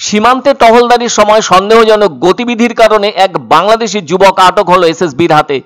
সীমান্তে টহলদারির সময় সন্দেহজনক গতিবিধির কারণে এক বাংলাদেশি যুবক আটক হলো এসএসবির হাতে।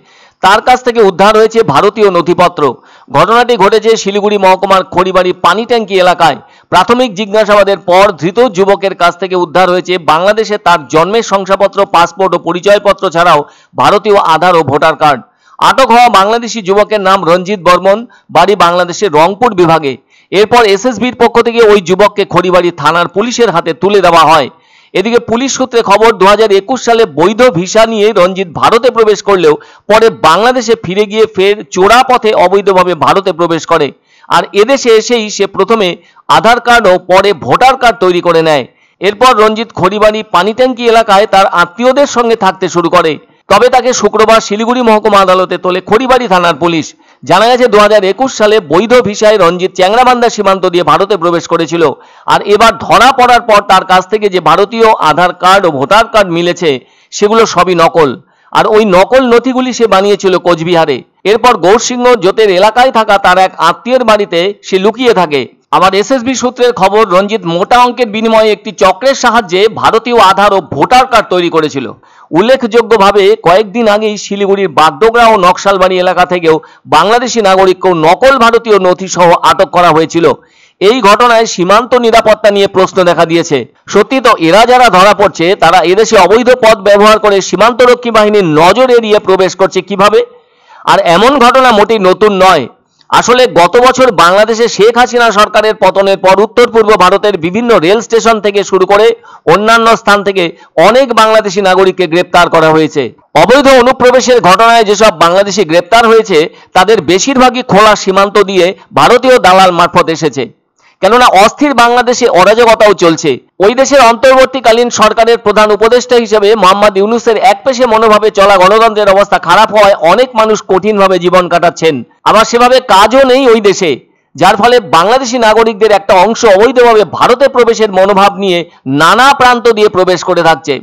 তার কাছ থেকে উদ্ধার হয়েছে ভারতীয় নথিপত্র। ঘটনাটি ঘটেছে শিলিগুড়ি মহকুমার খড়িবাড়ি পানি ট্যাঙ্কি এলাকায়। প্রাথমিক জিজ্ঞাসাবাদের পর ধৃত যুবকের কাছ থেকে উদ্ধার হয়েছে বাংলাদেশে তার জন্মের শংসাপত্র, পাসপোর্ট ও পরিচয়পত্র ছাড়াও ভারতীয় আধার ও ভোটার কার্ড। আটক হওয়া বাংলাদেশি যুবকের নাম রঞ্জিত বর্মন, বাড়ি বাংলাদেশের রংপুর বিভাগে। এরপর এসএসবির পক্ষ থেকে ওই যুবককে খড়িবাড়ি থানার পুলিশের হাতে তুলে দেওয়া হয়। এদিকে পুলিশ সূত্রে খবর, 2021 সালে বৈধ ভিসা নিয়ে রঞ্জিত ভারতে প্রবেশ করলেও পরে বাংলাদেশে ফিরে গিয়ে ফের চোরা পথে অবৈধভাবে ভারতে প্রবেশ করে। আর এদেশে এসেই সে প্রথমে আধার কার্ড ও পরে ভোটার কার্ড তৈরি করে নেয়। এরপর রঞ্জিত খড়িবাড়ি পানি ট্যাঙ্কি এলাকায় তার আত্মীয়দের সঙ্গে থাকতে শুরু করে। তবে তাকে শুক্রবার শিলিগুড়ি মহকুমা আদালতে তোলে খড়িবাড়ি থানার পুলিশ। জানা গেছে 2021 সালে বৈধ ভিসায় রঞ্জিত চ্যাংরাবান্ধা সীমান্ত দিয়ে ভারতে প্রবেশ করেছিল। আর এবার ধরা পড়ার পর তার কাছ থেকে যে ভারতীয় আধার কার্ড ও ভোটার কার্ড মিলেছে সেগুলো সবই নকল। আর ওই নকল নথিগুলি সে বানিয়েছিল কোচবিহারে। এরপর গৌরসিংহ জোতের এলাকায় থাকা তার এক আত্মীয়ের বাড়িতে সে লুকিয়ে থাকে। আবার এসএসবি সূত্রের খবর, রঞ্জিত মোটা অঙ্কের বিনিময়ে একটি চক্রের সাহায্যে ভারতীয় আধার ও ভোটার কার্ড তৈরি করেছিল। উল্লেখযোগ্যভাবে কয়েকদিন আগেই শিলিগুড়ির বাগডোগরা ও নকশালবাড়ি এলাকা থেকেও বাংলাদেশি নাগরিককেও নকল ভারতীয় নথি সহ আটক করা হয়েছিল। এই ঘটনায় সীমান্ত নিরাপত্তা নিয়ে প্রশ্ন দেখা দিয়েছে। সত্যি তো এরা যারা ধরা পড়ছে তারা এদেশে অবৈধ পথ ব্যবহার করে সীমান্তরক্ষী বাহিনীর নজর এড়িয়ে প্রবেশ করছে কিভাবে? আর এমন ঘটনা মোটেই নতুন নয়। আসলে গত বছর বাংলাদেশে শেখ হাসিনা সরকারের পতনের পর উত্তর পূর্ব ভারতের বিভিন্ন রেল স্টেশন থেকে শুরু করে অন্যান্য স্থান থেকে অনেক বাংলাদেশি নাগরিককে গ্রেপ্তার করা হয়েছে। অবৈধ অনুপ্রবেশের ঘটনায় যেসব বাংলাদেশি গ্রেপ্তার হয়েছে তাদের বেশিরভাগই খোলা সীমান্ত দিয়ে ভারতীয় দালাল মারফত এসেছে। কেননা অস্থির বাংলাদেশে অরাজকতাও চলছে। ওই দেশের অন্তর্বর্তীকালীন সরকারের প্রধান উপদেষ্টা হিসেবে মোহাম্মদ ইউনূসের একপেশে মনোভাবে চলা গণতন্ত্রের অবস্থা খারাপ হওয়ায় অনেক মানুষ কঠিনভাবে জীবন কাটাচ্ছেন। আবার সেভাবে কাজও নেই ওই দেশে, যার ফলে বাংলাদেশি নাগরিকদের একটা অংশ অবৈধভাবে ভারতে প্রবেশের মনোভাব নিয়ে নানা প্রান্ত দিয়ে প্রবেশ করে থাকছে।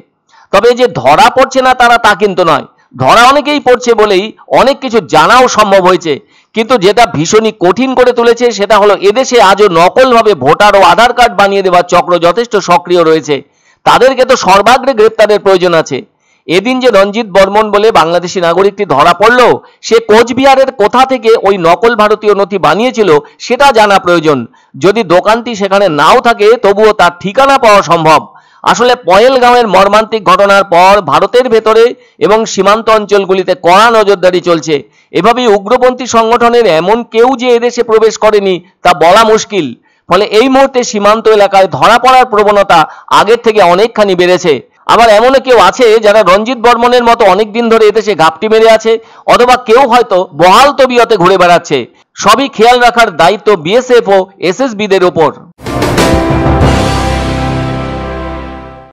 তবে যে ধরা পড়ছে না তারা তা কিন্তু নয়, ধরা অনেকেই পড়ছে বলেই অনেক কিছু জানাও সম্ভব হয়েছে। কিন্তু যেটা ভীষণই কঠিন করে তুলেছে সেটা হলো এদেশে আজও নকলভাবে ভোটার ও আধার কার্ড বানিয়ে দেওয়ার চক্র যথেষ্ট সক্রিয় রয়েছে। তাদেরকে তো সর্বাগ্রে গ্রেপ্তারের প্রয়োজন আছে। এদিন যে রঞ্জিত বর্মন বলে বাংলাদেশি নাগরিকটি ধরা পড়ল, সে কোচবিহারের কোথা থেকে ওই নকল ভারতীয় নথি বানিয়েছিল সেটা জানা প্রয়োজন। যদি দোকানটি সেখানে নাও থাকে তবুও তার ঠিকানা পাওয়া সম্ভব। আসলে পহেলগাঁওয়ের মর্মান্তিক ঘটনার পর ভারতের ভেতরে এবং সীমান্ত অঞ্চলগুলিতে কড়া নজরদারি চলছে। এভাবেই উগ্রপন্থী সংগঠনের এমন কেউ যে এদেশে প্রবেশ করেনি তা বলা মুশকিল। ফলে এই মুহূর্তে সীমান্ত এলাকায় ধরা পড়ার প্রবণতা আগের থেকে অনেকখানি বেড়েছে। আবার এমনও কেউ আছে যারা রঞ্জিত বর্মনের মতো অনেকদিন ধরে এদেশে ঘাপটি মেরে আছে, অথবা কেউ হয়তো বহাল তবিয়তে ঘুরে বেড়াচ্ছে। সবই খেয়াল রাখার দায়িত্ব বিএসএফ ও এসএসবিদের ওপর।